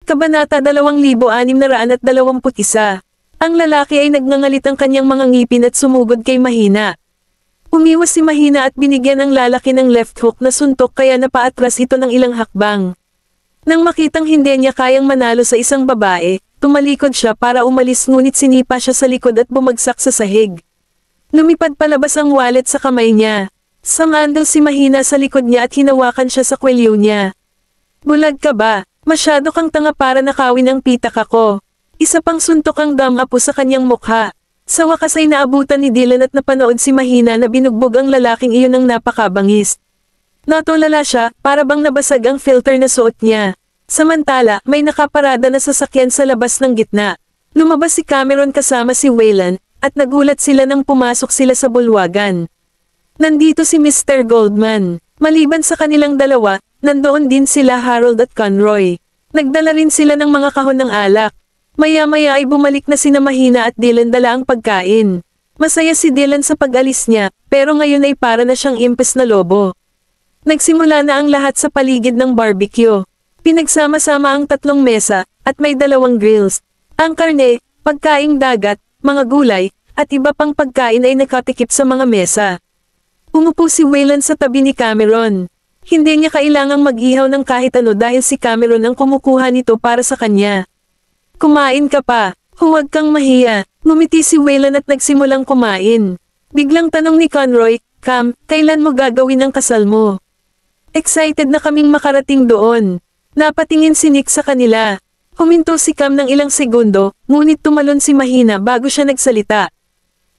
Kabanata 2621. Ang lalaki ay nagngangalit ang kanyang mga ngipin at sumugod kay Mahina. Umiwas si Mahina at binigyan ang lalaki ng left hook na suntok kaya napaatras ito ng ilang hakbang. Nang makitang hindi niya kayang manalo sa isang babae, tumalikod siya para umalis ngunit sinipa siya sa likod at bumagsak sa sahig. Lumipad palabas ang wallet sa kamay niya. Sumandal si Mahina sa likod niya at hinawakan siya sa kwelyo niya. Bulag ka ba? Masyado kang tanga para nakawin ang pitak ako. Isa pang suntok ang damapo sa kanyang mukha. Sa wakas ay naabutan ni Dylan at napanood si Mahina na binugbog ang lalaking iyon ng napakabangis. Natulala siya, para bang nabasag ang filter na suot niya. Samantala, may nakaparada na sasakyan sa labas ng gitna. Lumabas si Cameron kasama si Waylon, at nagulat sila nang pumasok sila sa bulwagan. Nandito si Mr. Goldman. Maliban sa kanilang dalawa, nandoon din sila Harold at Conroy. Nagdala rin sila ng mga kahon ng alak. Maya-maya ay bumalik na sina Mahina at Dylan dala ang pagkain. Masaya si Dylan sa pag-alis niya, pero ngayon ay para na siyang impes na lobo. Nagsimula na ang lahat sa paligid ng barbecue. Pinagsama-sama ang 3 mesa, at may 2 grills. Ang karne, pagkaing dagat, mga gulay, at iba pang pagkain ay nakatikip sa mga mesa. Umupo si Waylon sa tabi ni Cameron. Hindi niya kailangang mag-ihaw ng kahit ano dahil si Cameron ang kumukuha nito para sa kanya. Kumain ka pa, huwag kang mahiya. Ngumiti si Waylon at nagsimulang kumain. Biglang tanong ni Conroy, Cam, kailan mo gagawin ang kasal mo? Excited na kaming makarating doon. Napatingin si Nick sa kanila. Huminto si Cam ng ilang segundo, ngunit tumalon si Mahina bago siya nagsalita.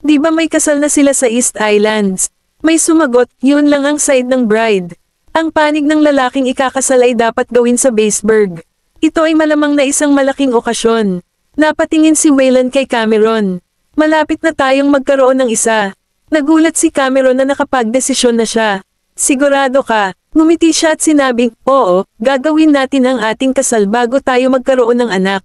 Di ba may kasal na sila sa East Islands? May sumagot, yun lang ang side ng bride. Ang panig ng lalaking ikakasal ay dapat gawin sa Baseburg. Ito ay malamang na isang malaking okasyon. Napatingin si Waylon kay Cameron. Malapit na tayong magkaroon ng isa. Nagulat si Cameron na nakapagdesisyon na siya. Sigurado ka? Ngumiti siya at sinabing, oo, gagawin natin ang ating kasal bago tayo magkaroon ng anak.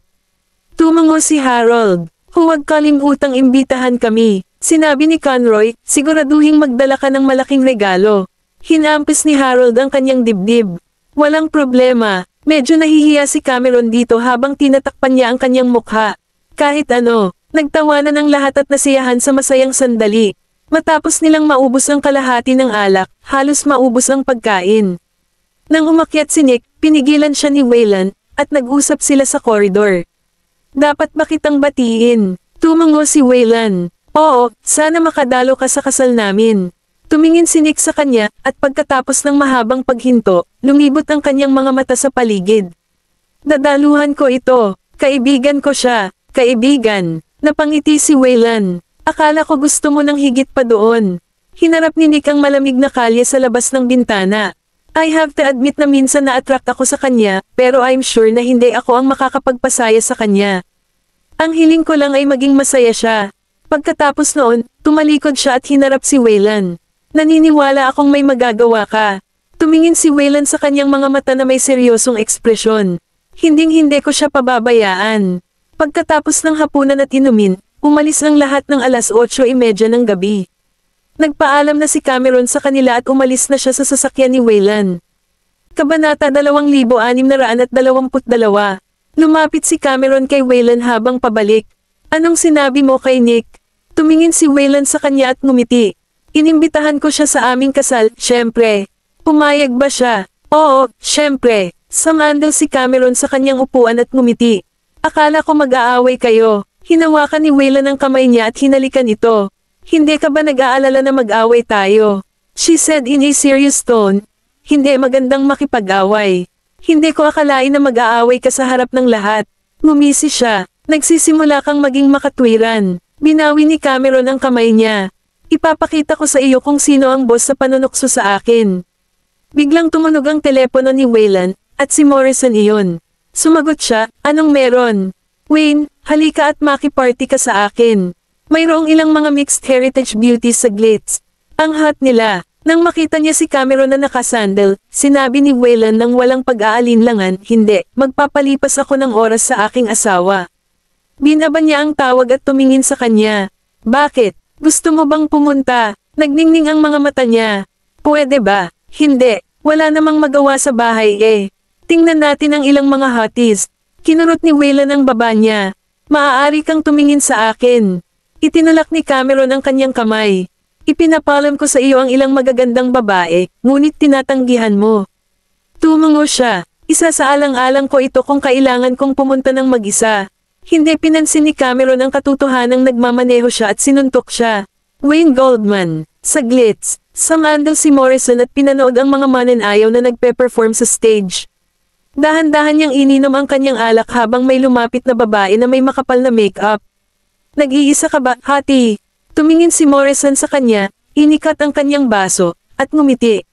Tumango si Harold. Huwag kalimutang imbitahan kami. Sinabi ni Conroy, siguraduhing magdala ka ng malaking regalo. Hinampis ni Harold ang kanyang dibdib. Walang problema. Medyo nahihiya si Cameron dito habang tinatakpan niya ang kanyang mukha. Kahit ano, nagtawanan ang lahat at nasiyahan sa masayang sandali. Matapos nilang maubos ang kalahati ng alak, halos maubos ang pagkain. Nang umakyat si Nick, pinigilan siya ni Waylon, at nag-usap sila sa koridor. Dapat ba kitang batiin? Tumango si Waylon. Oo, sana makadalo ka sa kasal namin. Tumingin si Nick sa kanya, at pagkatapos ng mahabang paghinto, lumibot ang kanyang mga mata sa paligid. Dadaluhan ko ito. Kaibigan ko siya. Kaibigan. Napangiti si Waylon. Akala ko gusto mo ng higit pa doon. Hinarap ni Nick ang malamig na kalye sa labas ng bintana. I have to admit na minsan na-attract ako sa kanya, pero I'm sure na hindi ako ang makakapagpasaya sa kanya. Ang hiling ko lang ay maging masaya siya. Pagkatapos noon, tumalikod siya at hinarap si Waylon. Naniniwala akong may magagawa ka. Tumingin si Waylon sa kanyang mga mata na may seryosong ekspresyon. Hinding-hindi ko siya pababayaan. Pagkatapos ng hapunan at inumin, umalis ang lahat ng alas 8:30 ng gabi. Nagpaalam na si Cameron sa kanila at umalis na siya sa sasakyan ni Waylon. Kabanata 2622. Lumapit si Cameron kay Waylon habang pabalik. Anong sinabi mo kay Nick? Tumingin si Waylon sa kanya at ngumiti. Inimbitahan ko siya sa aming kasal, syempre. Pumayag ba siya? Oo, syempre. Sumandal si Cameron sa kanyang upuan at ngumiti. Akala ko mag-aaway kayo. Hinawakan ni Waylon ang kamay niya at hinalikan ito. Hindi ka ba nag-aalala na mag-away tayo? She said in a serious tone. Hindi magandang makipag-away. Hindi ko akalain na mag-aaway ka sa harap ng lahat. Ngumisi siya. Nagsisimula kang maging makatwiran. Binawi ni Cameron ang kamay niya. Ipapakita ko sa iyo kung sino ang boss sa panunukso sa akin. Biglang tumunog ang telepono ni Waylon, at si Morrison iyon. Sumagot siya, anong meron? Wayne, halika at makiparty ka sa akin. Mayroong ilang mga mixed heritage beauties sa Glitz. Ang hot nila. Nang makita niya si Cameron na nakasandal, sinabi ni Waylon nang walang pag-aalinlangan, hindi, magpapalipas ako ng oras sa aking asawa. Binaba niya ang tawag at tumingin sa kanya. Bakit? Gusto mo bang pumunta? Nagningning ang mga mata niya. Pwede ba? Hindi. Wala namang magawa sa bahay eh. Tingnan natin ang ilang mga hotties. Kinurot ni Waylon ang baba niya. Maaari kang tumingin sa akin. Itinulak ni Cameron ang kanyang kamay. Ipinapalam ko sa iyo ang ilang magagandang babae, ngunit tinatanggihan mo. Tumango siya. Isa sa alang-alang ko ito kung kailangan kong pumunta ng mag-isa. Hindi pinansin ni Cameron ang katotohanang nagmamaneho siya at sinuntok siya. Wayne Goldman. Saglit. Sumandal si Morrison at pinanood ang mga mananayaw na nagpe-perform sa stage. Dahan-dahan niyang ininom ang kanyang alak habang may lumapit na babae na may makapal na make-up. Nag-iisa ka ba, Hati? Tumingin si Morrison sa kanya, inikat ang kanyang baso, at ngumiti.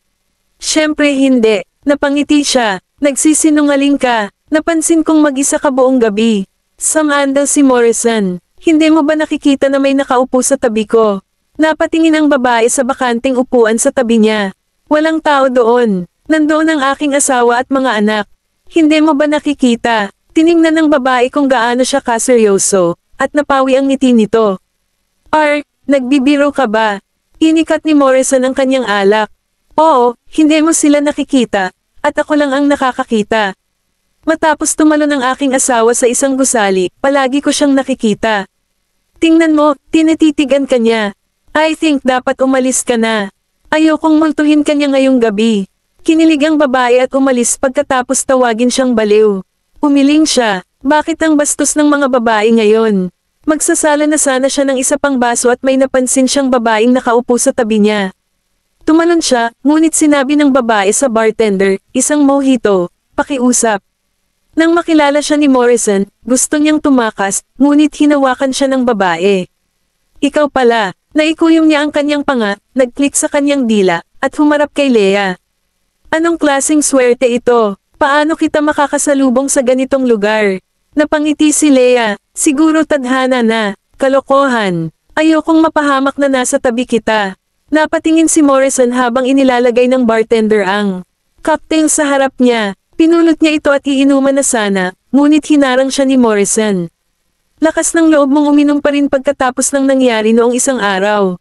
Siyempre hindi, napangiti siya, nagsisinungaling ka, napansin kong mag-isa ka buong gabi. Sumandal si Morrison, hindi mo ba nakikita na may nakaupo sa tabi ko? Napatingin ang babae sa bakanting upuan sa tabi niya. Walang tao doon, nandoon ang aking asawa at mga anak. Hindi mo ba nakikita? Tiningnan ng babae kung gaano siya kaseryoso, at napawi ang ngiti nito. Nagbibiro ka ba? Inikat ni Morrison ang kanyang alak. Oo, hindi mo sila nakikita, at ako lang ang nakakakita. Matapos tumalon ang aking asawa sa isang gusali, palagi ko siyang nakikita. Tingnan mo, tinititigan ka niya. I think dapat umalis ka na. Ayokong multuhin ka niya ngayong gabi. Kinilig ang babae at umalis pagkatapos tawagin siyang baliw. Umiling siya, bakit ang bastos ng mga babae ngayon? Magsasala na sana siya ng isa pang baso at may napansin siyang babaeng nakaupo sa tabi niya. Tumalon siya, ngunit sinabi ng babae sa bartender, isang mojito, pakiusap. Nang makilala siya ni Morrison, gusto niyang tumakas, ngunit hinawakan siya ng babae. Ikaw pala, naikuyom niya ang kanyang panga, nag-click sa kanyang dila, at humarap kay Leah. Anong klaseng swerte ito? Paano kita makakasalubong sa ganitong lugar? Napangiti si Leah, siguro tadhana na, kalokohan. Ayokong mapahamak na nasa tabi kita. Napatingin si Morrison habang inilalagay ng bartender ang cocktail sa harap niya. Pinulot niya ito at iinuman na sana, ngunit hinarang siya ni Morrison. Lakas ng loob mong uminom pa rin pagkatapos ng nangyari noong isang araw.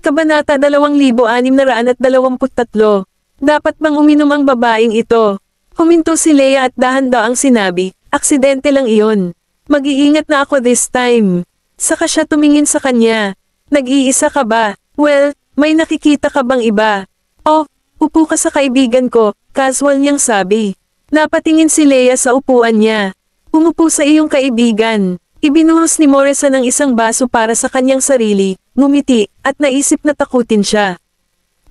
Kabanata 2623. Dapat bang uminom ang babaeng ito? Huminto si Leah at dahan-daang sinabi, aksidente lang iyon. Mag-iingat na ako this time. Saka siya tumingin sa kanya. Nag-iisa ka ba? Well, may nakikita ka bang iba? Oh, upo ka sa kaibigan ko, casual niyang sabi. Napatingin si Leah sa upuan niya. Umupo sa iyong kaibigan. Ibinuhos ni Morrison ang isang baso para sa kanyang sarili, ngumiti, at naisip na takutin siya.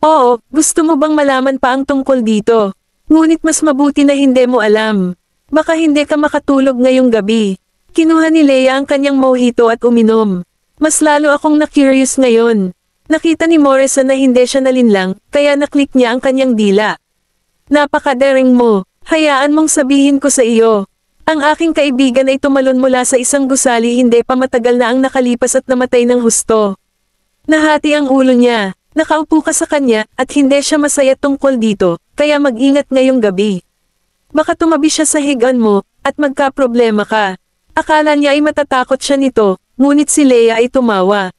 Oo, gusto mo bang malaman pa ang tungkol dito? Ngunit mas mabuti na hindi mo alam. Baka hindi ka makatulog ngayong gabi. Kinuha ni Leah ang kanyang mojito at uminom. Mas lalo akong na-curious ngayon. Nakita ni Morrison na hindi siya nalinlang, kaya naklik niya ang kanyang dila. Napakadaring mo, hayaan mong sabihin ko sa iyo. Ang aking kaibigan ay tumalon mula sa isang gusali hindi pa matagal na ang nakalipas at namatay ng husto. Nahati ang ulo niya. Nakaupo ka sa kanya at hindi siya masaya tungkol dito, kaya mag-ingat ngayong gabi. Baka tumabi siya sa higaan mo, at magka-problema ka. Akala niya ay matatakot siya nito, ngunit si Leah ay tumawa.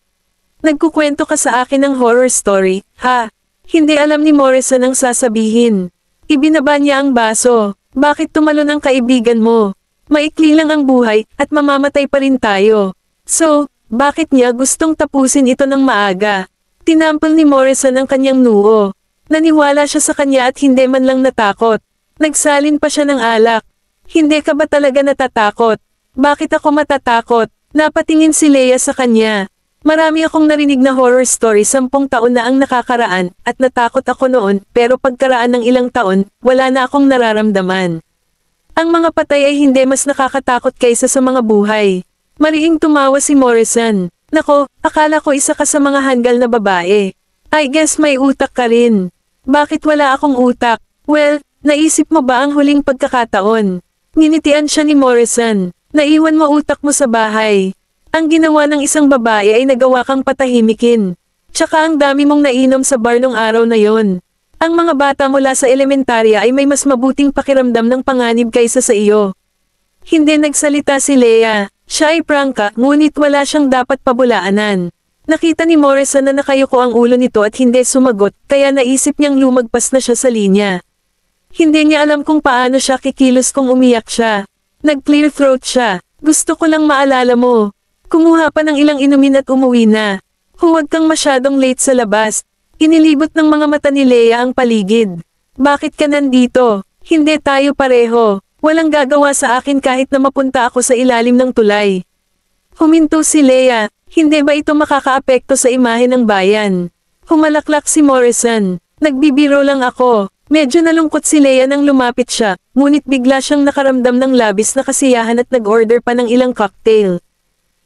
Nagkukwento ka sa akin ng horror story, ha? Hindi alam ni Morrison ang sasabihin. Ibinaba niya ang baso. Bakit tumalon ang kaibigan mo? Maikli lang ang buhay, at mamamatay pa rin tayo. So, bakit niya gustong tapusin ito ng maaga? Tinampol ni Morrison ang kanyang noo. Naniwala siya sa kanya at hindi man lang natakot. Nagsalin pa siya ng alak. Hindi ka ba talaga natatakot? Bakit ako matatakot? Napatingin si Leah sa kanya. Marami akong narinig na horror story 10 taon na ang nakakaraan, at natakot ako noon, pero pagkaraan ng ilang taon, wala na akong nararamdaman. Ang mga patay ay hindi mas nakakatakot kaysa sa mga buhay. Mariing tumawa si Morrison. Nako, akala ko isa ka sa mga handgal na babae. I guess may utak ka rin. Bakit wala akong utak? Well, naisip mo ba ang huling pagkakataon? Nginitian siya ni Morrison. Naiwan mo utak mo sa bahay. Ang ginawa ng isang babae ay nagawa kang patahimikin. Tsaka ang dami mong nainom sa bar nung araw na yon. Ang mga bata mula sa elementarya ay may mas mabuting pakiramdam ng panganib kaysa sa iyo. Hindi nagsalita si Leah. Siya ay prangka, ngunit wala siyang dapat pabulaanan. Nakita ni Morrison na nakayuko ang ulo nito at hindi sumagot, kaya naisip niyang lumagpas na siya sa linya. Hindi niya alam kung paano siya kikilos kung umiyak siya. Nag-clear throat siya. Gusto ko lang maalala mo. Kumuha pa ng ilang inumin at umuwi na. Huwag kang masyadong late sa labas. Inilibot ng mga mata ni Leia ang paligid. Bakit ka nandito? Hindi tayo pareho. Walang gagawa sa akin kahit na mapunta ako sa ilalim ng tulay. Huminto si Leia. Hindi ba ito makakaapekto sa imahe ng bayan? Humalaklak si Morrison. Nagbibiro lang ako. Medyo nalungkot si Leia nang lumapit siya, ngunit bigla siyang nakaramdam ng labis na kasiyahan at nag-order pa ng ilang cocktail.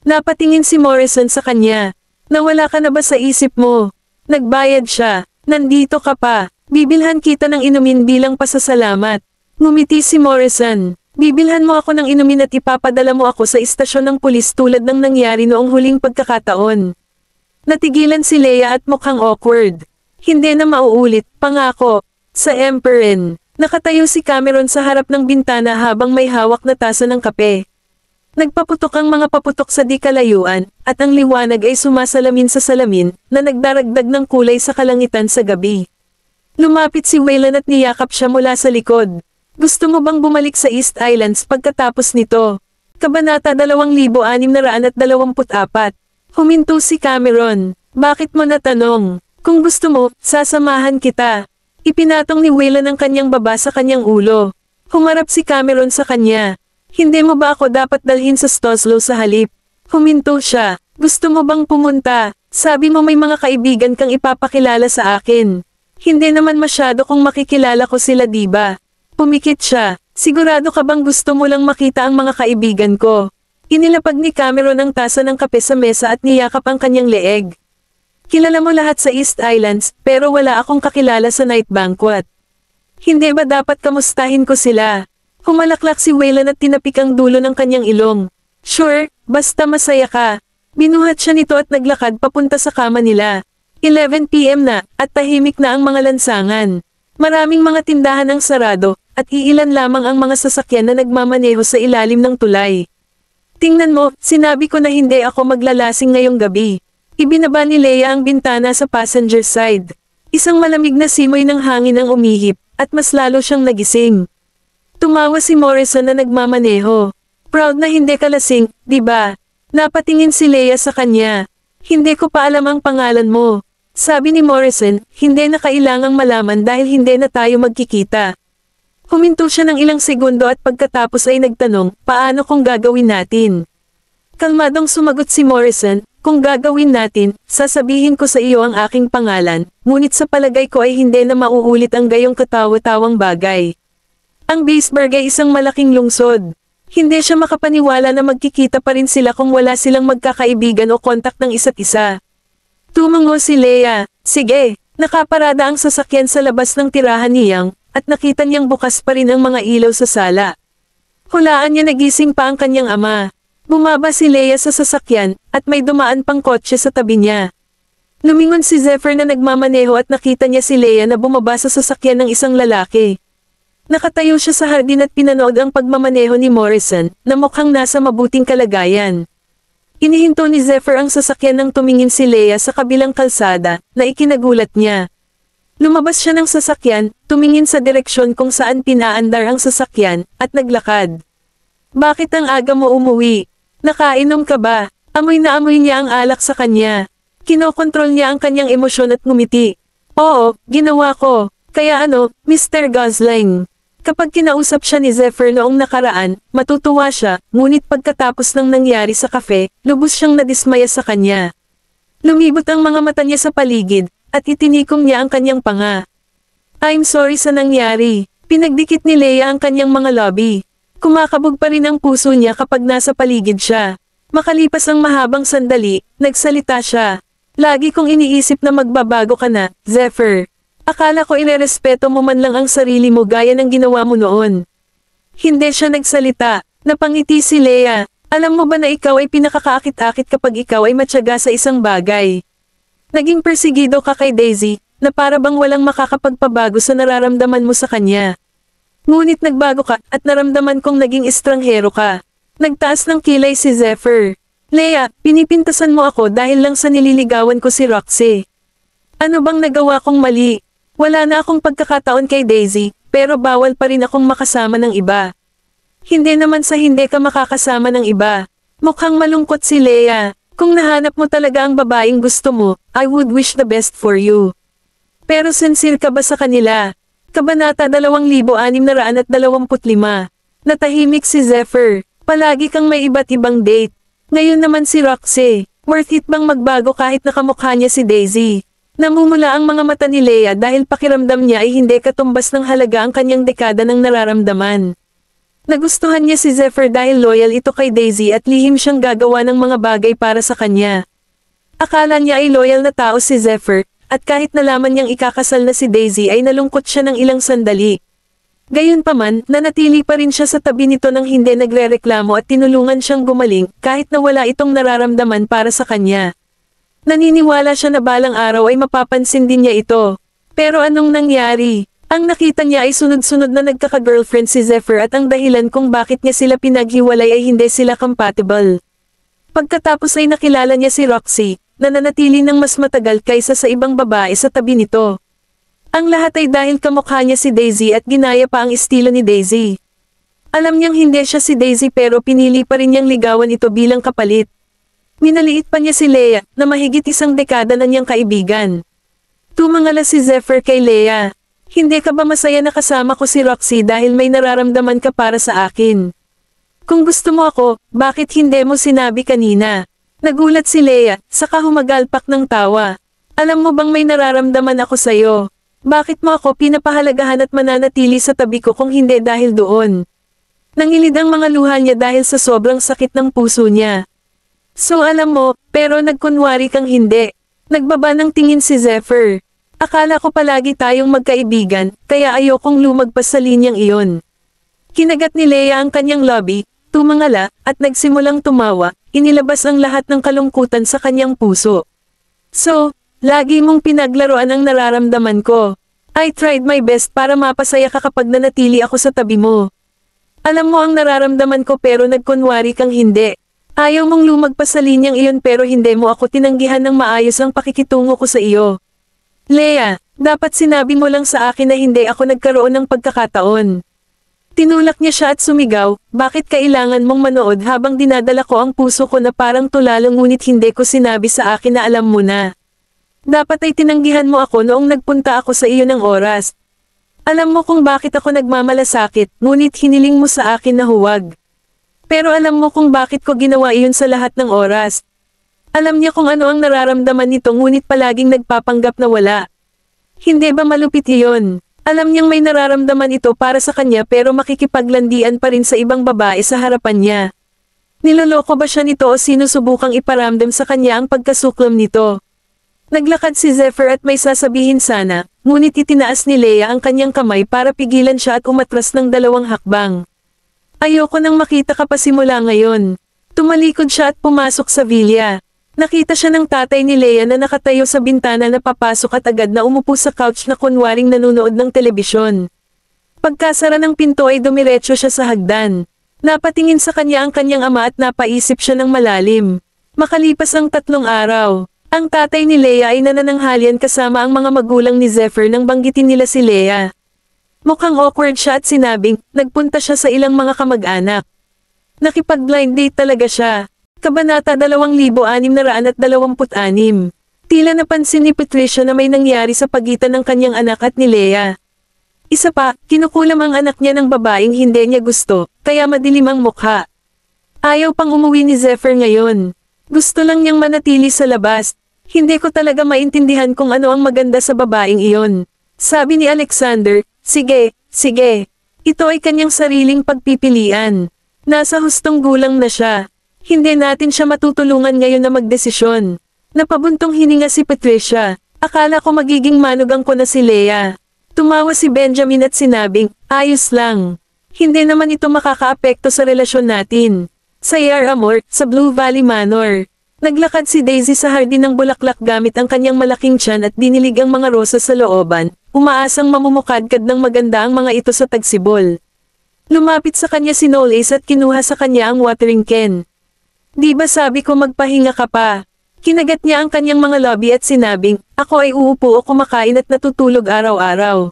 Napatingin si Morrison sa kanya. Nawala ka na ba sa isip mo? Nagbayad siya. Nandito ka pa. Bibilhan kita ng inumin bilang pasasalamat. Ngumiti si Morrison. Bibilhan mo ako ng inumin at ipapadala mo ako sa istasyon ng pulis tulad ng nangyari noong huling pagkakataon. Natigilan si Leia at mukhang awkward. Hindi na mauulit, pangako. Sa Emperor, nakatayo si Cameron sa harap ng bintana habang may hawak na tasa ng kape. Nagpaputok ang mga paputok sa di kalayuan, at ang liwanag ay sumasalamin sa salamin, na nagdaragdag ng kulay sa kalangitan sa gabi. Lumapit si Waylon at niyakap siya mula sa likod. Gusto mo bang bumalik sa East Islands pagkatapos nito? Kabanata 2624. Huminto si Cameron. Bakit mo natanong? Kung gusto mo, sasamahan kita. Ipinatong ni Waylon ang kanyang baba sa kanyang ulo. Humarap si Cameron sa kanya. Hindi mo ba ako dapat dalhin sa Stoslow sa halip? Huminto siya. Gusto mo bang pumunta? Sabi mo may mga kaibigan kang ipapakilala sa akin. Hindi naman masyado kung makikilala ko sila, diba? Pumikit siya. Sigurado ka bang gusto mo lang makita ang mga kaibigan ko? Inilapag ni Cameron ang tasa ng kape sa mesa at niyakap ang kanyang leeg. Kilala mo lahat sa East Islands, pero wala akong kakilala sa night banquet. Hindi ba dapat kamustahin ko sila? Humalaklak si Waylon at tinapik ang dulo ng kanyang ilong. Sure, basta masaya ka. Binuhat siya nito at naglakad papunta sa kama nila. 11 PM na, at tahimik na ang mga lansangan. Maraming mga tindahan ang sarado, at iilan lamang ang mga sasakyan na nagmamaneho sa ilalim ng tulay. Tingnan mo, sinabi ko na hindi ako maglalasing ngayong gabi. Ibinaba ni Leia ang bintana sa passenger side. Isang malamig na simoy ng hangin ang umihip, at mas lalo siyang nagising. Tumawa si Morrison na nagmamaneho. Proud na hindi ka lasing, di ba? Napatingin si Leia sa kanya. Hindi ko pa alam ang pangalan mo. Sabi ni Morrison, hindi na kailangang malaman dahil hindi na tayo magkikita. Huminto siya ng ilang segundo at pagkatapos ay nagtanong, paano kung gagawin natin? Kalmadong sumagot si Morrison, kung gagawin natin, sasabihin ko sa iyo ang aking pangalan, ngunit sa palagay ko ay hindi na mauulit ang gayong katawa-tawang bagay. Ang Baseburg ay isang malaking lungsod. Hindi siya makapaniwala na magkikita pa rin sila kung wala silang magkakaibigan o kontak ng isa't isa. Tumango si Leia. Sige, nakaparada ang sasakyan sa labas ng tirahan niyang, at nakita niyang bukas pa rin ang mga ilaw sa sala. Hulaan niya nagising pa ang kanyang ama. Bumaba si Leia sa sasakyan, at may dumaan pang kotse sa tabi niya. Lumingon si Zephyr na nagmamaneho at nakita niya si Leia na bumaba sa sasakyan ng isang lalaki. Nakatayo siya sa hardin at pinanood ang pagmamaneho ni Morrison, na mukhang nasa mabuting kalagayan. Inihinto ni Zephyr ang sasakyan nang tumingin si Leia sa kabilang kalsada, na ikinagulat niya. Lumabas siya ng sasakyan, tumingin sa direksyon kung saan pinaandar ang sasakyan, at naglakad. Bakit ang aga mo umuwi? Nakainom ka ba? Amoy na amoy niya ang alak sa kanya. Kinokontrol niya ang kanyang emosyon at ngumiti. Oo, ginawa ko. Kaya ano, Mr. Gosling. Kapag kinausap siya ni Zephyr noong nakaraan, matutuwa siya, ngunit pagkatapos ng nangyari sa kafe, lubos siyang nadismaya sa kanya. Lumibot ang mga mata niya sa paligid, at itinikom niya ang kanyang panga. I'm sorry sa nangyari. Pinagdikit ni Leia ang kanyang mga labi. Kumakabog pa rin ang puso niya kapag nasa paligid siya. Makalipas ang mahabang sandali, nagsalita siya. Lagi kong iniisip na magbabago ka na, Zephyr. Akala ko irerespeto mo man lang ang sarili mo gaya ng ginawa mo noon. Hindi siya nagsalita. Napangiti si Leia. Alam mo ba na ikaw ay pinakakaakit-akit kapag ikaw ay matyaga sa isang bagay? Naging persigido ka kay Daisy, na para bang walang makakapagpabago sa nararamdaman mo sa kanya. Ngunit nagbago ka, at naramdaman kong naging estranghero ka. Nagtaas ng kilay si Zephyr. Leia, pinipintasan mo ako dahil lang sa nililigawan ko si Roxy. Ano bang nagawa kong mali? Wala na akong pagkakataon kay Daisy, pero bawal pa rin akong makasama ng iba. Hindi naman sa hindi ka makakasama ng iba. Mukhang malungkot si Leia. Kung nahanap mo talaga ang babaeng gusto mo, I would wish the best for you. Pero sincere ka ba sa kanila? Kabanata 2625. Natahimik si Zephyr. Palagi kang may iba't ibang date. Ngayon naman si Roxy. Worth it bang magbago kahit nakamukha niya si Daisy? Namumula ang mga mata ni Leia dahil pakiramdam niya ay hindi katumbas ng halaga ang kanyang dekada ng nararamdaman. Nagustuhan niya si Zephyr dahil loyal ito kay Daisy at lihim siyang gagawa ng mga bagay para sa kanya. Akala niya ay loyal na tao si Zephyr, at kahit nalaman niyang ikakasal na si Daisy ay nalungkot siya ng ilang sandali. Gayunpaman, nanatili pa rin siya sa tabi nito nang hindi nagrereklamo at tinulungan siyang gumaling kahit na wala itong nararamdaman para sa kanya. Naniniwala siya na balang araw ay mapapansin din niya ito. Pero anong nangyari? Ang nakita niya ay sunod-sunod na nagkaka-girlfriend si Zephyr at ang dahilan kung bakit niya sila pinaghiwalay ay hindi sila compatible. Pagkatapos ay nakilala niya si Roxy, na nanatili ng mas matagal kaysa sa ibang babae sa tabi nito. Ang lahat ay dahil kamukha niya si Daisy at ginaya pa ang estilo ni Daisy. Alam niyang hindi siya si Daisy pero pinili pa rin niyang ligawan ito bilang kapalit. Minaliit pa niya si Leia, na mahigit isang dekada na niyang kaibigan. Tumangala si Zephyr kay Leia. Hindi ka ba masaya na kasama ko si Roxy dahil may nararamdaman ka para sa akin? Kung gusto mo ako, bakit hindi mo sinabi kanina? Nagulat si Leia, saka humagalpak ng tawa. Alam mo bang may nararamdaman ako sa'yo? Bakit mo ako pinapahalagahan at mananatili sa tabi ko kung hindi dahil doon? Nangilid ang mga luha niya dahil sa sobrang sakit ng puso niya. So alam mo, pero nagkunwari kang hindi. Nagbaba ng tingin si Zephyr. Akala ko palagi tayong magkaibigan, kaya ayokong lumagpas sa linyang iyon. Kinagat ni Leia ang kanyang lobby, tumangala, at nagsimulang tumawa, inilabas ang lahat ng kalungkutan sa kanyang puso. So, lagi mong pinaglaruan ang nararamdaman ko. I tried my best para mapasaya ka kapag nanatili ako sa tabi mo. Alam mo ang nararamdaman ko pero nagkunwari kang hindi. Ayaw mong lumagpas sa linyang iyon pero hindi mo ako tinanggihan ng maayos ang pakikitungo ko sa iyo. Leia, dapat sinabi mo lang sa akin na hindi ako nagkaroon ng pagkakataon. Tinulak niya siya at sumigaw, bakit kailangan mong manood habang dinadala ko ang puso ko na parang tulalo ngunit hindi ko sinabi sa akin na alam mo na. Dapat ay tinanggihan mo ako noong nagpunta ako sa iyo ng oras. Alam mo kung bakit ako nagmamalasakit, ngunit hiniling mo sa akin na huwag. Pero alam mo kung bakit ko ginawa iyon sa lahat ng oras. Alam niya kung ano ang nararamdaman nito ngunit palaging nagpapanggap na wala. Hindi ba malupit iyon? Alam niyang may nararamdaman ito para sa kanya pero makikipaglandian pa rin sa ibang babae sa harapan niya. Niloloko ba siya nito o sinusubukang iparamdam sa kanya ang pagkasuklam nito? Naglakad si Zephyr at may sasabihin sana, ngunit itinaas ni Leia ang kanyang kamay para pigilan siya at umatras ng 2 hakbang. Ayoko nang makita ka pa simula ngayon. Tumalikod siya at pumasok sa villa. Nakita siya ng tatay ni Leia na nakatayo sa bintana na papasok at agad na umupo sa couch na kunwaring nanunood ng telebisyon. Pagkasara ng pinto ay dumiretso siya sa hagdan. Napatingin sa kanya ang kanyang ama at napaisip siya ng malalim. Makalipas ang 3 araw, ang tatay ni Leia ay nanananghalian kasama ang mga magulang ni Zephyr nang banggitin nila si Leia. Mukhang awkward siya at sinabing, nagpunta siya sa ilang mga kamag-anak. Nakipag-blind date talaga siya. Kabanata 2626. Tila napansin ni Patricia na may nangyari sa pagitan ng kanyang anak at ni Leia. Isa pa, kinukulam ang anak niya ng babaeng hindi niya gusto, kaya madilim ang mukha. Ayaw pang umuwi ni Zephyr ngayon. Gusto lang niyang manatili sa labas. Hindi ko talaga maintindihan kung ano ang maganda sa babaeng iyon. Sabi ni Alexander, sige, sige. Ito ay kanyang sariling pagpipilian. Nasa hustong gulang na siya. Hindi natin siya matutulungan ngayon na magdesisyon. Napabuntong hininga si Patricia. Akala ko magiging manugang ko na si Leia. Tumawa si Benjamin at sinabing, ayos lang. Hindi naman ito makakaapekto sa relasyon natin. Sa Yar Amor, sa Blue Valley Manor. Naglakad si Daisy sa hardin ng bulaklak gamit ang kanyang malaking tiyan at dinilig ang mga rosas sa looban. Umaasang mamumukadkad ng maganda ang mga ito sa tagsibol. Lumapit sa kanya si Knowles at kinuha sa kanya ang watering can. Di ba sabi ko magpahinga ka pa? Kinagat niya ang kanyang mga lobby at sinabing, ako ay uupo o kumakain at natutulog araw-araw.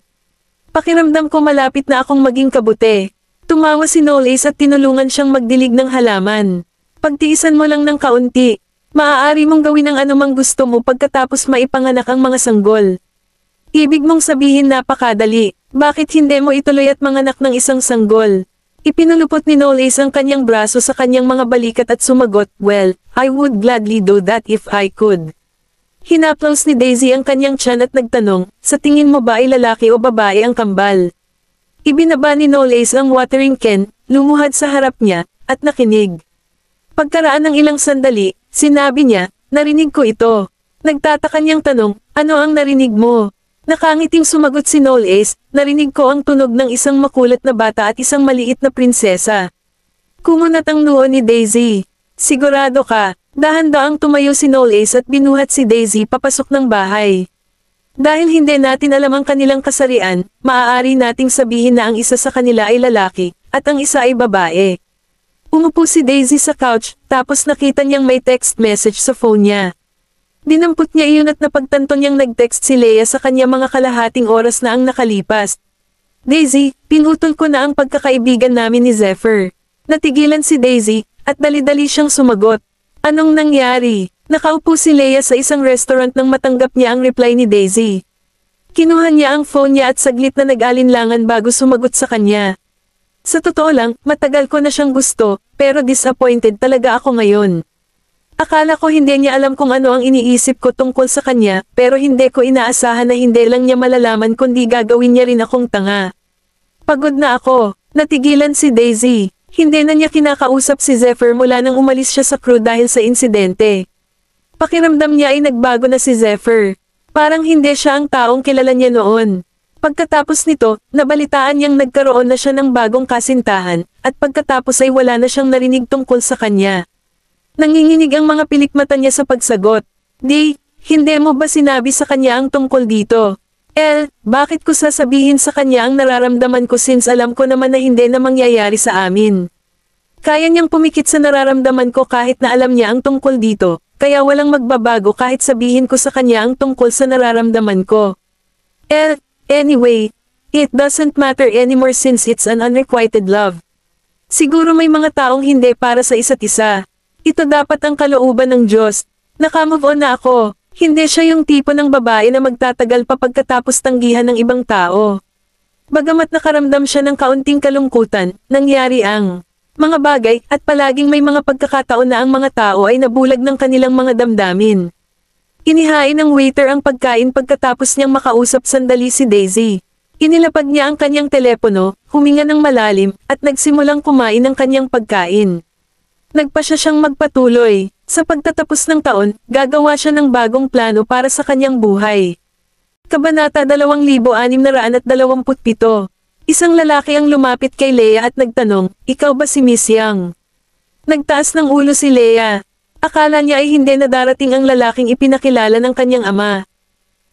Pakiramdam ko malapit na akong maging kabute. Tumawa si Knowles at tinulungan siyang magdilig ng halaman. Pagtiisan mo lang ng kaunti. Maaari mong gawin ang anumang gusto mo pagkatapos maipanganak ang mga sanggol. Ibig mong sabihin napakadali. Bakit hindi mo ituloy at manganak ng isang sanggol? Ipinulupot ni Knowles ang kanyang braso sa kanyang mga balikat at sumagot, "Well, I would gladly do that if I could." Hinaplos ni Daisy ang kanyang tiyan at nagtanong, "Sa tingin mo ba ay lalaki o babae ang kambal?" Ibinaba ni Knowles ang watering can, lumuhad sa harap niya, at nakinig. Pagkaraan ng ilang sandali, sinabi niya, "Narinig ko ito." Nagtataka niyang tanong, "Ano ang narinig mo?" Nakangiting sumagot si Knowles, "Narinig ko ang tunog ng isang makulat na bata at isang maliit na prinsesa." Kumunat ang noo ni Daisy. "Sigurado ka?" Dahan-daang tumayo si Knowles at binuhat si Daisy papasok ng bahay. Dahil hindi natin alam ang kanilang kasarian, maaari nating sabihin na ang isa sa kanila ay lalaki, at ang isa ay babae. Umupo si Daisy sa couch, tapos nakita niyang may text message sa phone niya. Dinampot niya iyon at napagtanto niyang nag-text si Leia sa kanya mga kalahating oras na ang nakalipas. "Daisy, pinutol ko na ang pagkakaibigan namin ni Zephyr." Natigilan si Daisy, at dali-dali siyang sumagot. "Anong nangyari?" Nakaupo si Leia sa isang restaurant nang matanggap niya ang reply ni Daisy. Kinuha niya ang phone niya at saglit na nag-alinlangan bago sumagot sa kanya. "Sa totoo lang, matagal ko na siyang gusto, pero disappointed talaga ako ngayon. Akala ko hindi niya alam kung ano ang iniisip ko tungkol sa kanya, pero hindi ko inaasahan na hindi lang niya malalaman kundi gagawin niya rin akong tanga. Pagod na ako." Natigilan si Daisy. Hindi na niya kinakausap si Zephyr mula nang umalis siya sa crew dahil sa insidente. Pakiramdam niya ay nagbago na si Zephyr. Parang hindi siya ang taong kilala niya noon. Pagkatapos nito, nabalitaan niyang nagkaroon na siya ng bagong kasintahan, at pagkatapos ay wala na siyang narinig tungkol sa kanya. Nanginginig ang mga pilikmata niya sa pagsagot. Hindi mo ba sinabi sa kanya ang tungkol dito?" Bakit ko sasabihin sa kanya ang nararamdaman ko since alam ko naman na hindi na mangyayari sa amin?" Kaya niyang pumikit sa nararamdaman ko kahit na alam niya ang tungkol dito. Kaya walang magbabago kahit sabihin ko sa kanya ang tungkol sa nararamdaman ko. Anyway, it doesn't matter anymore since it's an unrequited love. Siguro may mga taong hindi para sa isa't isa. Ito dapat ang kalooban ng Diyos. Nakamove on na ako. Hindi siya yung tipo ng babae na magtatagal pa pagkatapos tanggihan ng ibang tao. Bagamat nakaramdam siya ng kaunting kalungkutan, nangyari ang mga bagay, at palaging may mga pagkakataon na ang mga tao ay nabulag ng kanilang mga damdamin. Inihain ng waiter ang pagkain pagkatapos niyang makausap sandali si Daisy. Inilapag niya ang kanyang telepono, huminga ng malalim, at nagsimulang kumain ng kanyang pagkain. Nagpasya siyang magpatuloy. Sa pagtatapos ng taon, gagawa siya ng bagong plano para sa kanyang buhay. Kabanata 2627. Isang lalaki ang lumapit kay Leia at nagtanong, "Ikaw ba si Miss Yang?" Nagtaas ng ulo si Leia. Akala niya ay hindi na darating ang lalaking ipinakilala ng kanyang ama.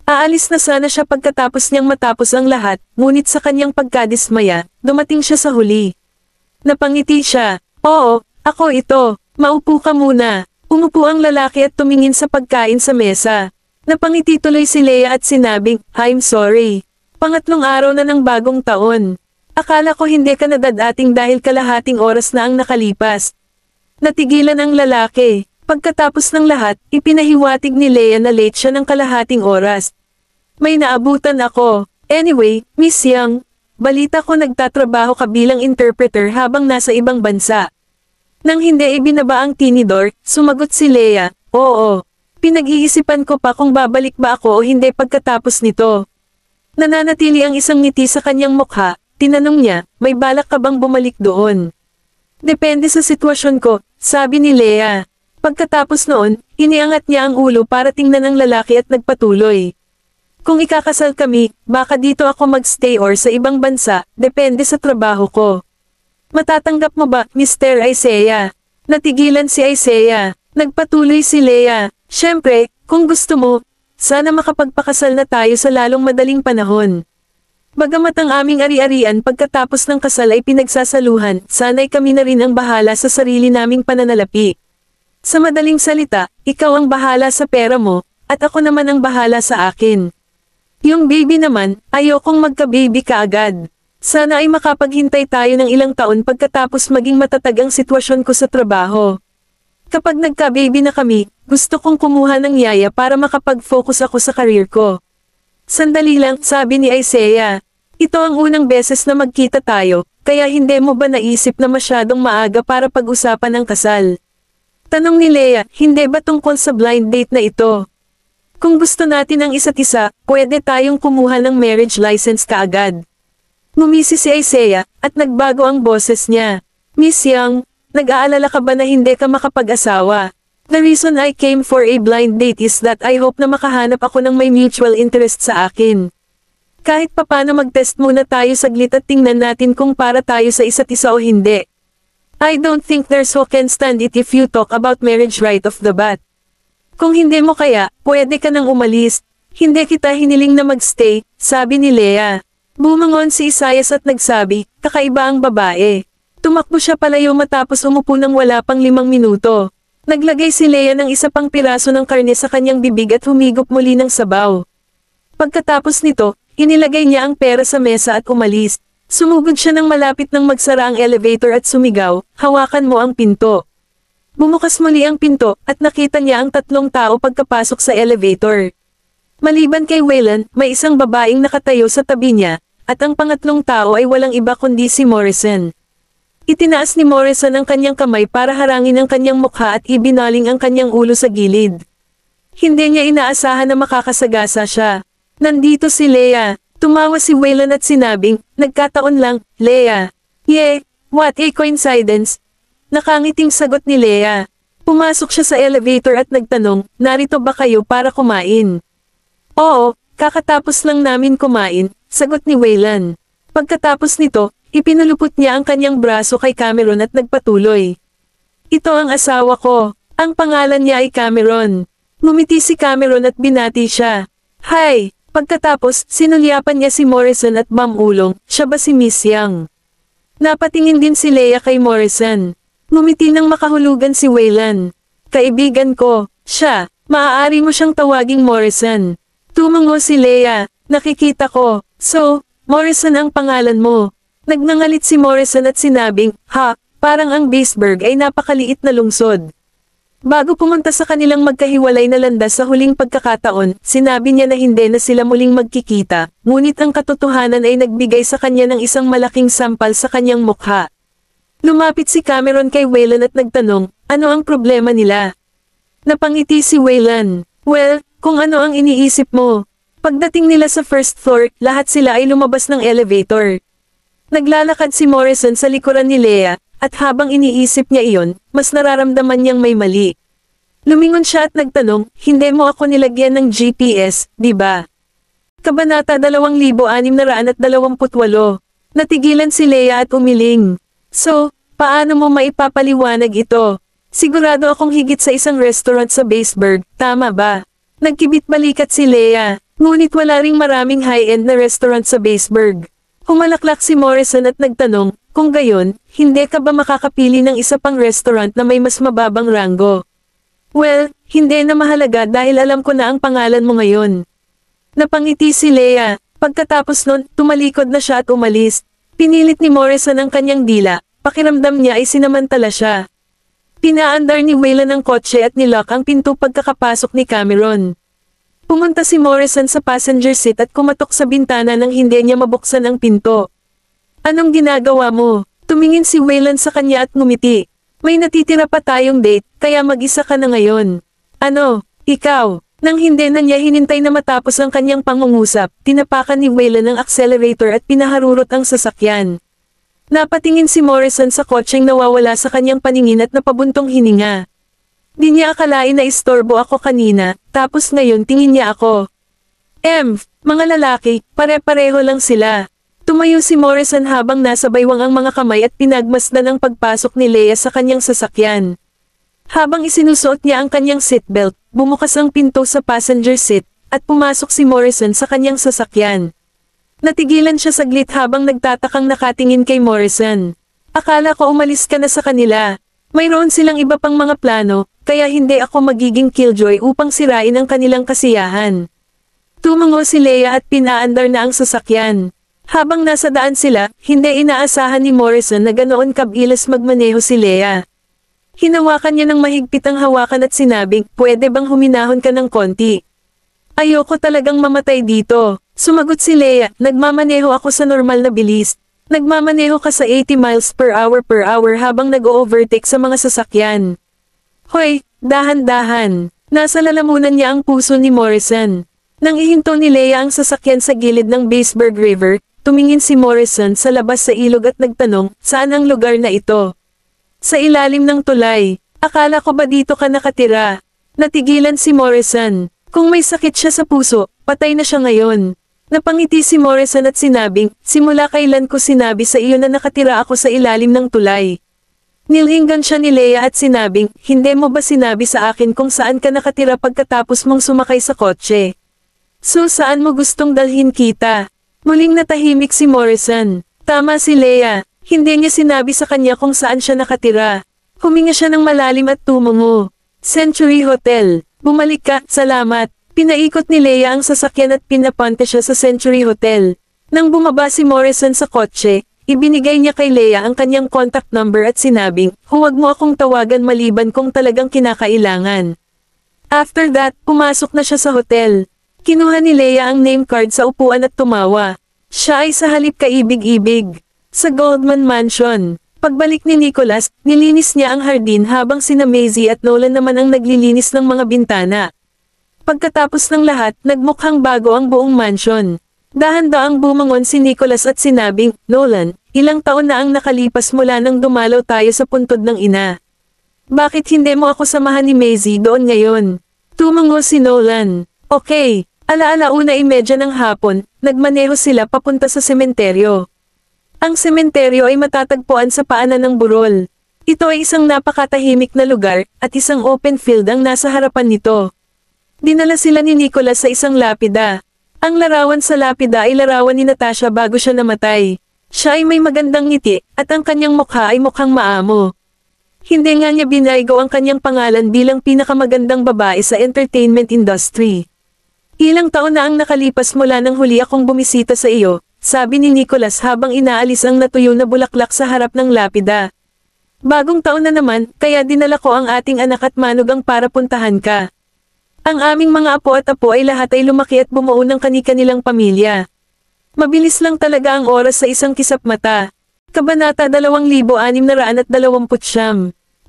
Aalis na sana siya pagkatapos niyang matapos ang lahat, ngunit sa kanyang pagkadismaya, dumating siya sa huli. Napangiti siya. "Oo, ako ito. Maupo ka muna." Umupo ang lalaki at tumingin sa pagkain sa mesa. Napangiti tuloy si Leia at sinabing, "I'm sorry. Pangatlong araw na ng bagong taon. Akala ko hindi ka nadadating dahil kalahating oras na ang nakalipas." Natigilan ang lalaki. Pagkatapos ng lahat, ipinahiwatig ni Leia na late siya ng kalahating oras. "May naabutan ako. Anyway, Miss Yang, balita ko nagtatrabaho ka bilang interpreter habang nasa ibang bansa." Nang hindi ibinaba ang tinidor, sumagot si Leia, "Oo. Pinag-iisipan ko pa kung babalik ba ako o hindi pagkatapos nito." Nananatili ang isang ngiti sa kanyang mukha. Tinanong niya, "May balak ka bang bumalik doon?" "Depende sa sitwasyon ko," sabi ni Leia. Pagkatapos noon, iniangat niya ang ulo para tingnan ang lalaki at nagpatuloy. "Kung ikakasal kami, baka dito ako magstay or sa ibang bansa, depende sa trabaho ko. Matatanggap mo ba, Mr. Isaiah?" Natigilan si Isaiah. Nagpatuloy si Leia, "Siyempre, kung gusto mo. Sana makapagpakasal na tayo sa lalong madaling panahon. Bagamat ang aming ari-arian pagkatapos ng kasal ay pinagsasaluhan, sana'y kami na rin ang bahala sa sarili naming pananalapi. Sa madaling salita, ikaw ang bahala sa pera mo, at ako naman ang bahala sa akin. Yung baby naman, ayokong magka-baby kaagad." Sana ay makapaghintay tayo ng ilang taon pagkatapos maging matatag ang sitwasyon ko sa trabaho. Kapag nagka-baby na kami, gusto kong kumuha ng yaya para makapag-focus ako sa career ko. Sandali lang, sabi ni Isaiah. Ito ang unang beses na magkita tayo, kaya hindi mo ba naisip na masyadong maaga para pag-usapan ang kasal? Tanong ni Leah, hindi ba tungkol sa blind date na ito? Kung gusto natin ang isa't isa, pwede tayong kumuha ng marriage license kaagad. Ngumisi si Isaiah, at nagbago ang boses niya. Miss Young, nag-aalala ka ba na hindi ka makapag-asawa? The reason I came for a blind date is that I hope na makahanap ako ng may mutual interest sa akin. Kahit papano mag-test muna tayo saglit at tingnan natin kung para tayo sa isa't isa o hindi. I don't think there's who can stand it if you talk about marriage right off the bat. Kung hindi mo kaya, pwede ka nang umalis. Hindi kita hiniling na magstay, sabi ni Leah. Bumangon si Isaiah at nagsabi, kakaiba ang babae. Tumakbo siya palayo matapos umupo ng wala pang 5 minuto. Naglagay si Leah ng isa pang piraso ng karne sa kanyang bibig at humigop muli ng sabaw. Pagkatapos nito, inilagay niya ang pera sa mesa at umalis. Sumugod siya ng malapit nang magsara ang elevator at sumigaw, hawakan mo ang pinto. Bumukas muli ang pinto at nakita niya ang 3 tao pagkapasok sa elevator. Maliban kay Waylon, may isang babaeng nakatayo sa tabi niya, at ang pangatlong tao ay walang iba kundi si Morrison. Itinaas ni Morrison ang kanyang kamay para harangin ang kanyang mukha at ibinaling ang kanyang ulo sa gilid. Hindi niya inaasahan na makakasagasa siya. Nandito si Leah. Tumawa si Waylon at sinabing, nagkataon lang, Leah. Yeah, what a coincidence. Nakangiting sagot ni Leah. Pumasok siya sa elevator at nagtanong, narito ba kayo para kumain? Oo, kakatapos lang namin kumain, sagot ni Waylon. Pagkatapos nito, ipinulupot niya ang kanyang braso kay Cameron at nagpatuloy. Ito ang asawa ko. Ang pangalan niya ay Cameron. Ngumiti si Cameron at binati siya. Hi! Pagkatapos, sinulyapan niya si Morrison at mamulong, siya ba si Miss Young? Napatingin din si Leah kay Morrison. Ngumiti nang makahulugan si Waylon. Kaibigan ko, siya, maaari mo siyang tawaging Morrison. Tumango si Leah, nakikita ko. So, Morrison ang pangalan mo. Nagnangalit si Morrison at sinabing, ha, parang ang Baseburg ay napakaliit na lungsod. Bago pumunta sa kanilang magkahiwalay na landas sa huling pagkakataon, sinabi niya na hindi na sila muling magkikita, ngunit ang katotohanan ay nagbigay sa kanya ng isang malaking sampal sa kanyang mukha. Lumapit si Cameron kay Waylon at nagtanong, ano ang problema nila? Napangiti si Waylon. Well, kung ano ang iniisip mo. Pagdating nila sa first floor, lahat sila ay lumabas ng elevator. Naglalakad si Morrison sa likuran ni Leah, at habang iniisip niya iyon, mas nararamdaman niyang may mali. Lumingon siya at nagtanong, hindi mo ako nilagyan ng GPS, di ba? Kabanata 2628. Natigilan si Leah at umiling. So, paano mo maipapaliwanag ito? Sigurado akong higit sa isang restaurant sa Baseburg, tama ba? Nagkibit balikat si Leah, ngunit wala ring maraming high-end na restaurant sa Baseburg. Humalaklak si Morrison at nagtanong, kung gayon, hindi ka ba makakapili ng isa pang restaurant na may mas mababang ranggo? Well, hindi na mahalaga dahil alam ko na ang pangalan mo ngayon. Napangiti si Leah. Pagkatapos nun, tumalikod na siya at umalis. Pinilit ni Morrison ang kanyang dila, pakiramdam niya ay sinamantala siya. Pinaandar ni Waylon ang kotse at nilock ang pinto pagkakapasok ni Cameron. Pumunta si Morrison sa passenger seat at kumatok sa bintana nang hindi niya mabuksan ang pinto. Anong ginagawa mo? Tumingin si Waylon sa kanya at ngumiti. May natitira pa tayong date, kaya mag-isa ka na ngayon. Ano, ikaw? Nang hindi na niya hinintay na matapos ang kanyang pangungusap, tinapakan ni Waylon ang accelerator at pinaharurot ang sasakyan. Napatingin si Morrison sa kotseng nawawala sa kanyang paningin at napabuntong hininga. Di niya akalain na istorbo ako kanina, tapos ngayon tingin niya ako. Mga lalaki, pare-pareho lang sila. Tumayo si Morrison habang nasa baywang ang mga kamay at pinagmasdan ang pagpasok ni Leah sa kanyang sasakyan. Habang isinusuot niya ang kanyang seatbelt, bumukas ang pinto sa passenger seat, at pumasok si Morrison sa kanyang sasakyan. Natigilan siya saglit habang nagtatakang nakatingin kay Morrison. Akala ko umalis ka na sa kanila. Mayroon silang iba pang mga plano, kaya hindi ako magiging killjoy upang sirain ang kanilang kasiyahan. Tumango si Leah at pinaandar na ang sasakyan. Habang nasa daan sila, hindi inaasahan ni Morrison na ganoon kabilis magmaneho si Leia. Hinawakan niya ng mahigpit ang hawakan at sinabing, pwede bang huminahon ka ng konti? Ayoko talagang mamatay dito. Sumagot si Leia, nagmamaneho ako sa normal na bilis. Nagmamaneho ka sa 80 miles per hour habang nag-overtake sa mga sasakyan. Hoy, dahan-dahan. Nasa lalamunan niya ang puso ni Morrison. Nang ihinto ni Leia ang sasakyan sa gilid ng Baseburg River, tumingin si Morrison sa labas sa ilog at nagtanong, saan ang lugar na ito? Sa ilalim ng tulay. Akala ko ba dito ka nakatira? Natigilan si Morrison. Kung may sakit siya sa puso, patay na siya ngayon. Napangiti si Morrison at sinabing, simula kailan ko sinabi sa iyo na nakatira ako sa ilalim ng tulay? Nilinggan siya ni Leia at sinabing, hindi mo ba sinabi sa akin kung saan ka nakatira pagkatapos mong sumakay sa kotse? So saan mo gustong dalhin kita? Muling natahimik si Morrison. Tama si Leia. Hindi niya sinabi sa kanya kung saan siya nakatira. Huminga siya ng malalim at tumungo. Century Hotel. Bumalik ka, salamat. Pinaikot ni Leia ang sasakyan at pinapunta siya sa Century Hotel. Nang bumaba si Morrison sa kotse, ibinigay niya kay Leia ang kanyang contact number at sinabing, huwag mo akong tawagan maliban kung talagang kinakailangan. After that, pumasok na siya sa hotel. Kinuha ni Leia ang name card sa upuan at tumawa. Siya ay sa halip kaibig-ibig. Sa Goldman Mansion. Pagbalik ni Nicholas, nilinis niya ang hardin habang sina Maisie at Nolan naman ang naglilinis ng mga bintana. Pagkatapos ng lahat, nagmukhang bago ang buong mansion. Dahan-daang bumangon si Nicholas at sinabing, Nolan, ilang taon na ang nakalipas mula nang dumalaw tayo sa puntod ng ina. Bakit hindi mo ako samahan ni Maisie doon ngayon? Tumango si Nolan. Okay, alaalauna 1:30 ng hapon, nagmaneho sila papunta sa sementeryo. Ang sementeryo ay matatagpuan sa paanan ng burol. Ito ay isang napakatahimik na lugar, at isang open field ang nasa harapan nito. Dinala sila ni Nicholas sa isang lapida. Ang larawan sa lapida ay larawan ni Natasha bago siya namatay. Siya ay may magandang ngiti, at ang kanyang mukha ay mukhang maamo. Hindi nga niya binaygo ang kanyang pangalan bilang pinakamagandang babae sa entertainment industry. Ilang taon na ang nakalipas mula nang huli akong bumisita sa iyo, sabi ni Nicholas habang inaalis ang natuyo na bulaklak sa harap ng lapida. Bagong taon na naman, kaya dinala ko ang ating anak at manugang para puntahan ka. Ang aming mga apo at apo ay lahat ay lumaki at bumuo ng kani-kanilang pamilya. Mabilis lang talaga ang oras sa isang kisap mata. Kabanata 2629.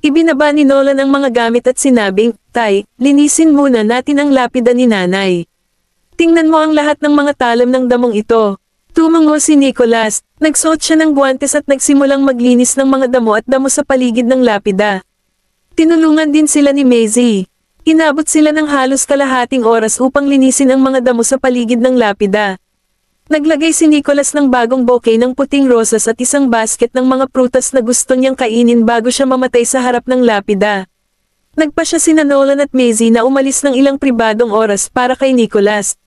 Ibinaba ni Nolan ang mga gamit at sinabing, Tay, linisin muna natin ang lapida ni nanay. Tingnan mo ang lahat ng mga talam ng damong ito. Tumango si Nicholas, nagsuot siya ng guwantes at nagsimulang maglinis ng mga damo at damo sa paligid ng lapida. Tinulungan din sila ni Maisie. Inabot sila ng halos kalahating oras upang linisin ang mga damo sa paligid ng lapida. Naglagay si Nicholas ng bagong bouquet ng puting rosas at isang basket ng mga prutas na gusto niyang kainin bago siya mamatay sa harap ng lapida. Nagpa siya sina Nolan at Maisie na umalis ng ilang pribadong oras para kay Nicholas.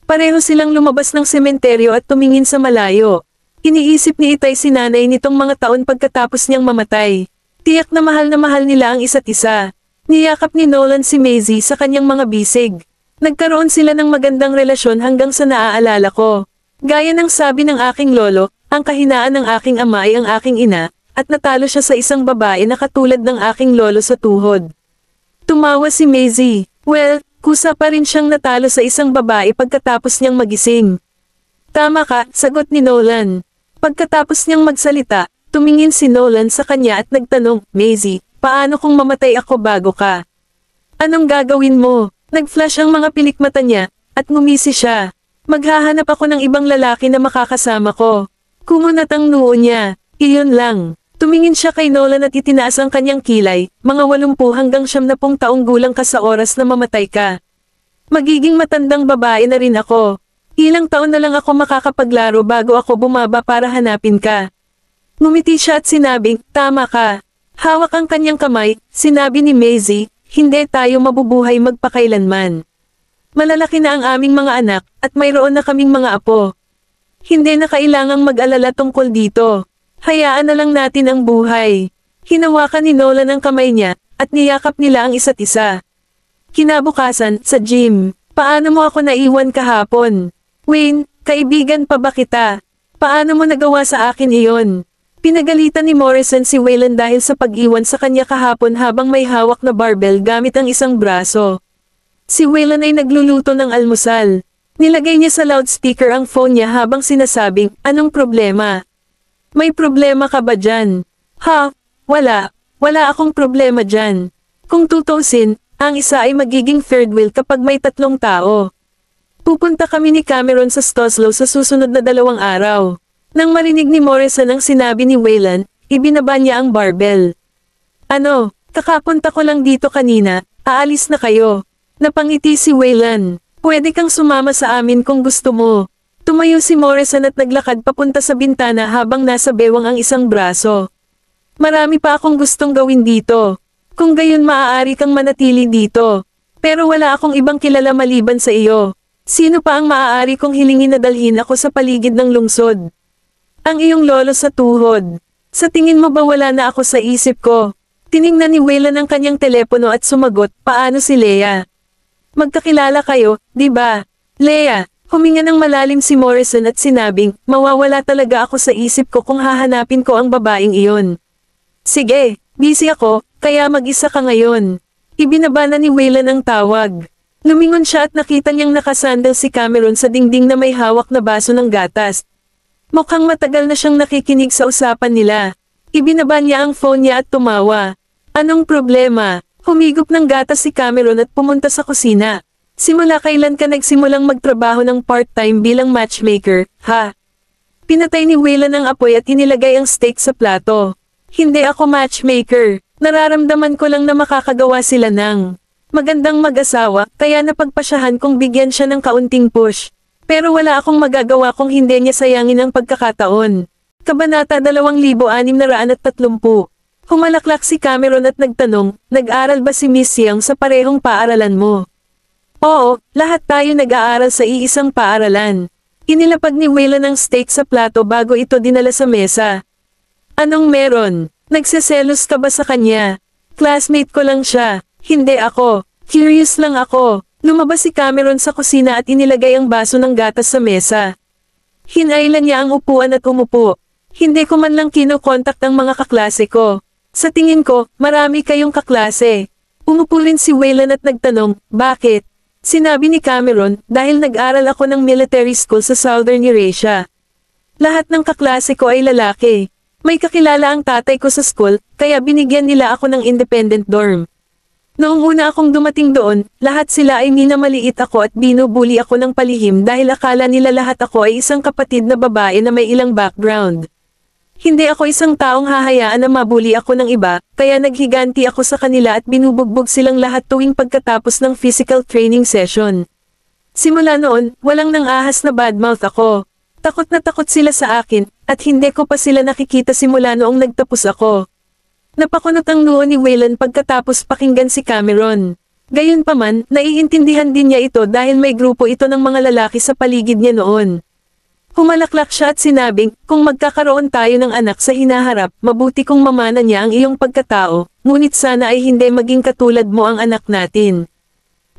Pareho silang lumabas ng sementeryo at tumingin sa malayo. Iniisip ni Itay si nanay nitong mga taon pagkatapos niyang mamatay. Tiyak na mahal nila ang isa't isa. Niyakap ni Nolan si Maisie sa kanyang mga bisig. Nagkaroon sila ng magandang relasyon hanggang sa naaalala ko. Gaya ng sabi ng aking lolo, ang kahinaan ng aking ama ay ang aking ina, at natalo siya sa isang babae na katulad ng aking lolo sa tuhod. Tumawa si Maisie. Well, kusa pa rin siyang natalo sa isang babae pagkatapos niyang magising. Tama ka, sagot ni Nolan. Pagkatapos niyang magsalita, tumingin si Nolan sa kanya at nagtanong, Maisie, paano kung mamatay ako bago ka? Anong gagawin mo? Nag-flash ang mga pilikmata niya, at ngumisi siya. Maghahanap ako ng ibang lalaki na makakasama ko. Kumunat ang noo niya. Iyon lang. Tumingin siya kay Nolan at itinaas ang kanyang kilay, mga 80 hanggang 90 taong gulang ka sa oras na mamatay ka. Magiging matandang babae na rin ako. Ilang taon na lang ako makakapaglaro bago ako bumaba para hanapin ka. Ngumiti siya at sinabing, tama ka. Hawak ang kanyang kamay, sinabi ni Maisie, hindi tayo mabubuhay magpakailanman. Malalaki na ang aming mga anak, at mayroon na kaming mga apo. Hindi na kailangang mag-alala tungkol dito. Hayaan na lang natin ang buhay. Hinawakan ni Nolan ang kamay niya, at niyakap nila ang isa't isa. Kinabukasan, sa gym, paano mo ako naiwan kahapon? Wayne, kaibigan pa ba kita? Paano mo nagawa sa akin iyon? Pinagalitan ni Morrison si Waylon dahil sa pag-iwan sa kanya kahapon habang may hawak na barbell gamit ang isang braso. Si Waylon ay nagluluto ng almusal. Nilagay niya sa loudspeaker ang phone niya habang sinasabing, "Anong problema? May problema ka ba dyan?" "Ha? Wala. Wala akong problema dyan. Kung tutuusin, ang isa ay magiging third wheel kapag may 3 tao. Pupunta kami ni Cameron sa Stoslow sa susunod na 2 araw." Nang marinig ni Morrison ang sinabi ni Waylon, ibinaba niya ang barbell. "Ano, kakapunta ko lang dito kanina, aalis na kayo." Napangiti si Waylon. "Pwede kang sumama sa amin kung gusto mo." Tumayo si Morrison at naglakad papunta sa bintana habang nasa bewang ang isang braso. "Marami pa akong gustong gawin dito. Kung gayon maaari kang manatili dito. Pero wala akong ibang kilala maliban sa iyo. Sino pa ang maaari kong hilingin na dalhin ako sa paligid ng lungsod? Ang iyong lolo sa tuhod. Sa tingin mo ba wala na ako sa isip ko?" Tiningnan ni Waylon ang kanyang telepono at sumagot, "Paano si Leah? Magkakilala kayo, di ba?" "Leah," huminga ng malalim si Morrison at sinabing, "Mawawala talaga ako sa isip ko kung hahanapin ko ang babaeng iyon." "Sige, busy ako, kaya mag-isa ka ngayon." Ibinaba na ni Waylon ang tawag. Lumingon siya at nakita niyang nakasandal si Cameron sa dingding na may hawak na baso ng gatas. Mukhang matagal na siyang nakikinig sa usapan nila. Ibinaba niya ang phone niya at tumawa. "Anong problema?" Humigop ng gatas si Cameron at pumunta sa kusina. "Simula kailan ka nagsimulang magtrabaho ng part-time bilang matchmaker, ha?" Pinatay ni Waylon ang apoy at inilagay ang steak sa plato. "Hindi ako matchmaker. Nararamdaman ko lang na makakagawa sila ng magandang mag-asawa, kaya napagpasyahan kong bigyan siya ng kaunting push. Pero wala akong magagawa kung hindi niya sayangin ang pagkakataon." Kabanata 2630. Humalaklak si Cameron at nagtanong, "Nag-aral ba si Miss Young sa parehong paaralan mo?" "Oo, lahat tayo nag-aaral sa iisang paaralan." Inilapag ni Waylon ang steak sa plato bago ito dinala sa mesa. "Anong meron? Nagseselos ka ba sa kanya?" "Classmate ko lang siya. Hindi ako. Curious lang ako." Lumabas si Cameron sa kusina at inilagay ang baso ng gatas sa mesa. Hinailan niya ang upuan at umupo. "Hindi ko man lang kinokontak ang mga kaklase ko. Sa tingin ko, marami kayong kaklase." Umupo rin si Waylon at nagtanong, "Bakit?" Sinabi ni Cameron, "Dahil nag-aral ako ng military school sa Southern Eurasia. Lahat ng kaklase ko ay lalaki. May kakilala ang tatay ko sa school, kaya binigyan nila ako ng independent dorm. Noong una akong dumating doon, lahat sila ay minamaliit ako at binubuli ako ng palihim dahil akala nila lahat ako ay isang kapatid na babae na may ilang background. Hindi ako isang taong hahayaan na mabuli ako ng iba, kaya naghiganti ako sa kanila at binubugbog silang lahat tuwing pagkatapos ng physical training session. Simula noon, walang nang-ahas na badmouth ako. Takot na takot sila sa akin, at hindi ko pa sila nakikita simula noong nagtapos ako." Napakunot ang noo ni Waylon pagkatapos pakinggan si Cameron. Gayunpaman, naiintindihan din niya ito dahil may grupo ito ng mga lalaki sa paligid niya noon. Humalaklak siya at sinabing, "Kung magkakaroon tayo ng anak sa hinaharap, mabuti kung mamana niya ang iyong pagkatao, ngunit sana ay hindi maging katulad mo ang anak natin."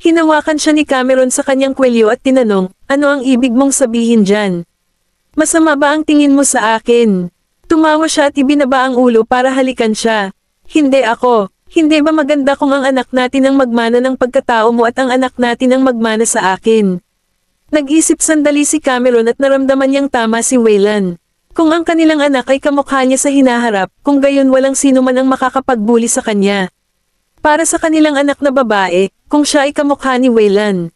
Hinawakan siya ni Cameron sa kanyang kwelyo at tinanong, "Ano ang ibig mong sabihin dyan? Masama ba ang tingin mo sa akin?" Tumawa siya at ibinaba ang ulo para halikan siya. "Hindi ako. Hindi ba maganda kung ang anak natin ang magmana ng pagkatao mo at ang anak natin ang magmana sa akin?" Nag-isip sandali si Cameron at naramdaman niyang tama si Waylon. Kung ang kanilang anak ay kamukha niya sa hinaharap, kung gayon walang sino man ang makakapagbuli sa kanya. Para sa kanilang anak na babae, kung siya ay kamukha ni Waylon.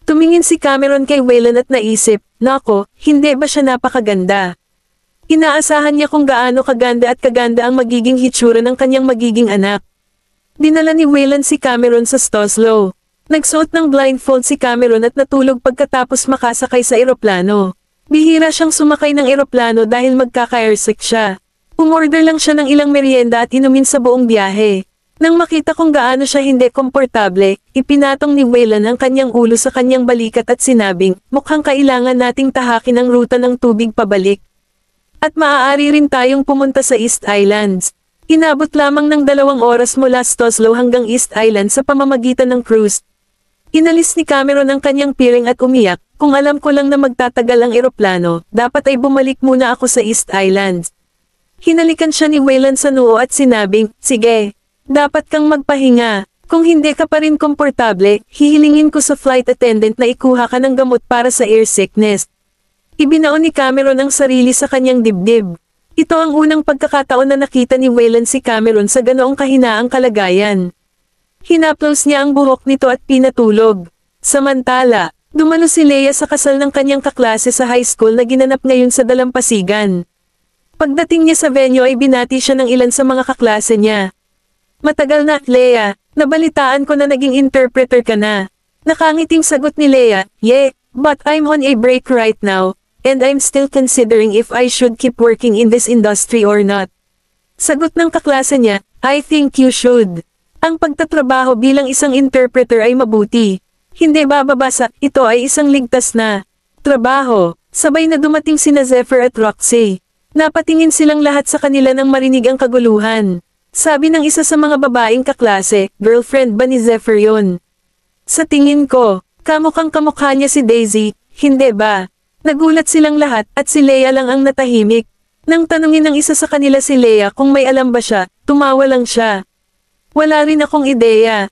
Tumingin si Cameron kay Waylon at naisip, "Nako, hindi ba siya napakaganda?" Inaasahan niya kung gaano kaganda ang magiging hitsura ng kanyang magiging anak. Dinala ni Waylon si Cameron sa Stoslow. Nagsuot ng blindfold si Cameron at natulog pagkatapos makasakay sa eroplano. Bihira siyang sumakay ng eroplano dahil magkaka-airsick siya. Umorder lang siya ng ilang merienda at inumin sa buong biyahe. Nang makita kung gaano siya hindi komportable, ipinatong ni Waylon ang kanyang ulo sa kanyang balikat at sinabing, "Mukhang kailangan nating tahakin ang ruta ng tubig pabalik. At maaari rin tayong pumunta sa East Islands." Inabot lamang ng 2 oras mula Stoslow hanggang East Island sa pamamagitan ng cruise. Inalis ni Cameron ang kanyang piring at umiyak, kung alam ko lang na magtatagal ang eroplano, dapat ay bumalik muna ako sa East Island. Hinalikan siya ni Wayland sa noo at sinabing, sige, dapat kang magpahinga. Kung hindi ka pa rin komportable, hihilingin ko sa flight attendant na ikuha ka ng gamot para sa air sickness. Ibinaon ni Cameron ang sarili sa kanyang dibdib. Ito ang unang pagkakataon na nakita ni Wayland si Cameron sa ganoong kahinaang kalagayan. Hinaplos niya ang buhok nito at pinatulog. Samantala, dumalo si Leia sa kasal ng kanyang kaklase sa high school na ginanap ngayon sa Dalampasigan. Pagdating niya sa venue ay binati siya ng ilan sa mga kaklase niya. Matagal na, Leia, nabalitaan ko na naging interpreter ka na. Nakangiting sagot ni Leia, yeah, but I'm on a break right now, and I'm still considering if I should keep working in this industry or not. Sagot ng kaklase niya, I think you should. Ang pagtatrabaho bilang isang interpreter ay mabuti. Hindi bababasa, ito ay isang ligtas na trabaho. Sabay na dumating sina Zephyr at Roxy. Napatingin silang lahat sa kanila nang marinig ang kaguluhan. Sabi ng isa sa mga babaeng kaklase, girlfriend ba ni Zephyr yun? Sa tingin ko, kamukhang kamukha niya si Daisy, hindi ba? Nagulat silang lahat at si Leia lang ang natahimik. Nang tanungin ng isa sa kanila si Leia kung may alam ba siya, tumawa lang siya. Wala rin akong ideya.